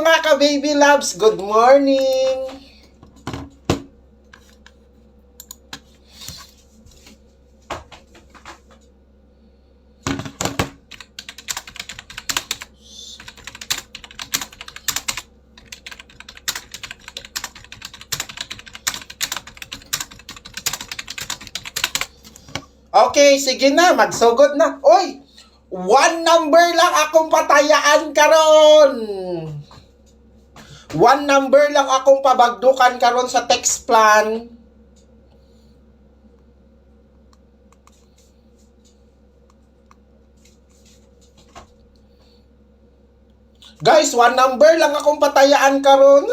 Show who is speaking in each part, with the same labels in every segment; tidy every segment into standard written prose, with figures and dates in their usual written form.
Speaker 1: mga ka-baby loves, good morning! Okay, sige na, magsugod na. Oy, one number lang akong patayaan karon. One number lang akong pabagdukan karon sa text plan. Guys, one number lang akong patayaan karon.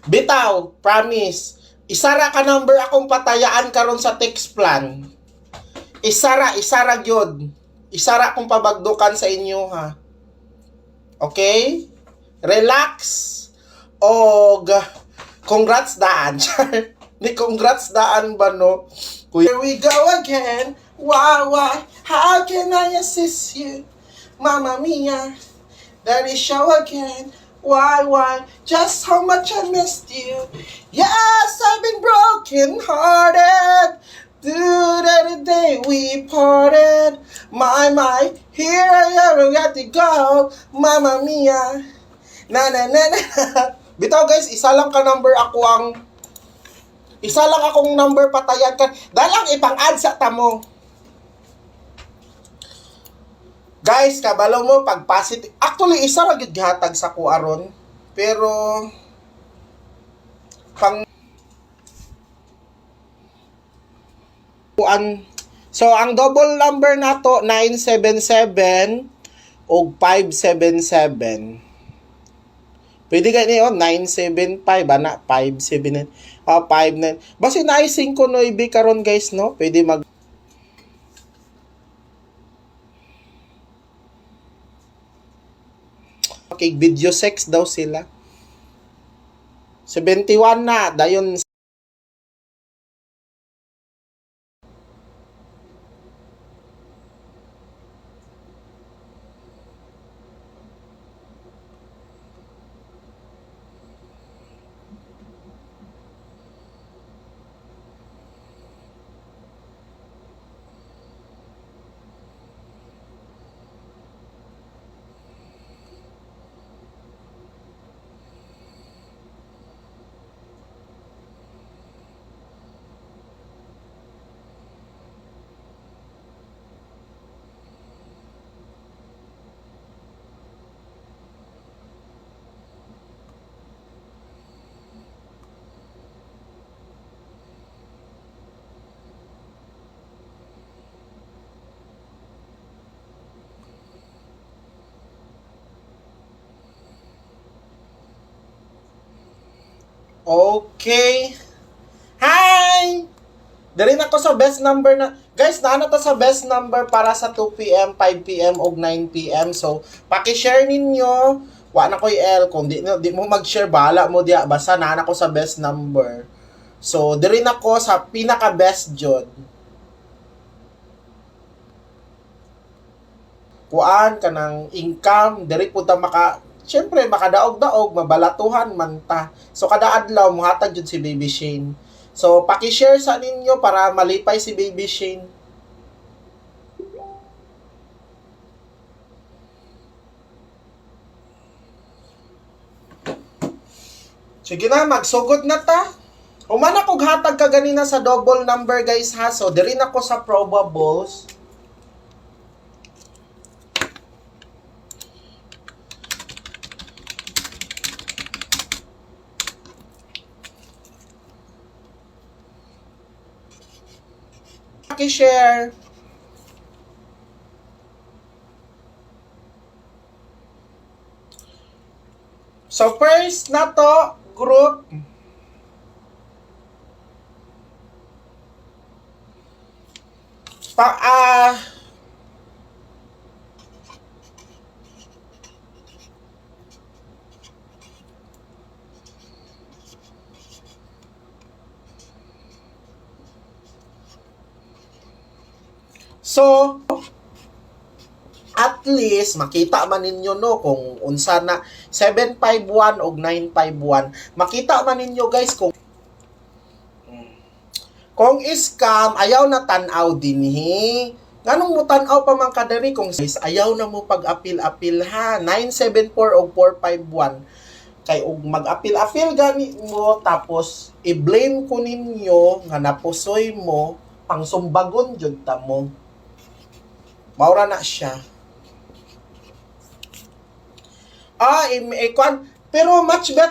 Speaker 1: Bitaw, promise. Isara ka number akong patayaan karon sa text plan. Isara gyud. Isara akong pabagdukan sa inyo ha. Okay? Relax. Og congrats daan. Ni congrats daan ba no? Here we go again. Why? How can I assist you? Mamma mia. That is show again. Why? Just how much I missed you. Yes, I've been broken hearted. The day we parted. My, here I got to go. Mamma mia. Na. Bitaw guys, isa lang number patayan ka. Dalang ipang-add sa tamo. Guys, kabalo mo pag positive. Actually, isa ra gyud gihatag sa ko aron. Pero pang so ang double number nato 977 og 577. Pwede gani 975 ana 579. 59. Basta na 59 karon guys no. Pwede mag okay, video sex daw sila. 71 na dayon. Okay. Hi! Dali na ko sa best number na. Guys, naana ta sa best number para sa 2 p.m., 5 p.m. o 9 p.m. So, paki-share ninyo. Wa na ko'y L. Kung di mo mag-share, bahala mo diya. Basta naana ko sa best number. So, dali na ko sa pinaka-best jud. Kuan ka ng income. Dali po ta Siyempre, makadaog-daog, mabalatuhan man ta. So, kada adlaw, muhatag jud si Baby Shane. So, paki-share sa ninyo para malipay si Baby Shane. Sige na, magsugod na ta. Humana kog hatag ka ganina sa double number guys ha. So, diri na ko sa probables. Paki-share. So first na to group so at least makita man ninyo no kung unsa na 751 o 951, makita man ninyo guys kung scam ayaw na tan-aw dinhi. Nganong mo tan-aw pa man kadiri kung ayaw na mo pag-apil-apil ha. 974 o 451 kay og mag-apil-apil gani mo tapos i-blame ko ninyo nga napusoy mo pang sumbagon jud ta mo. Maura na siya. Pero much better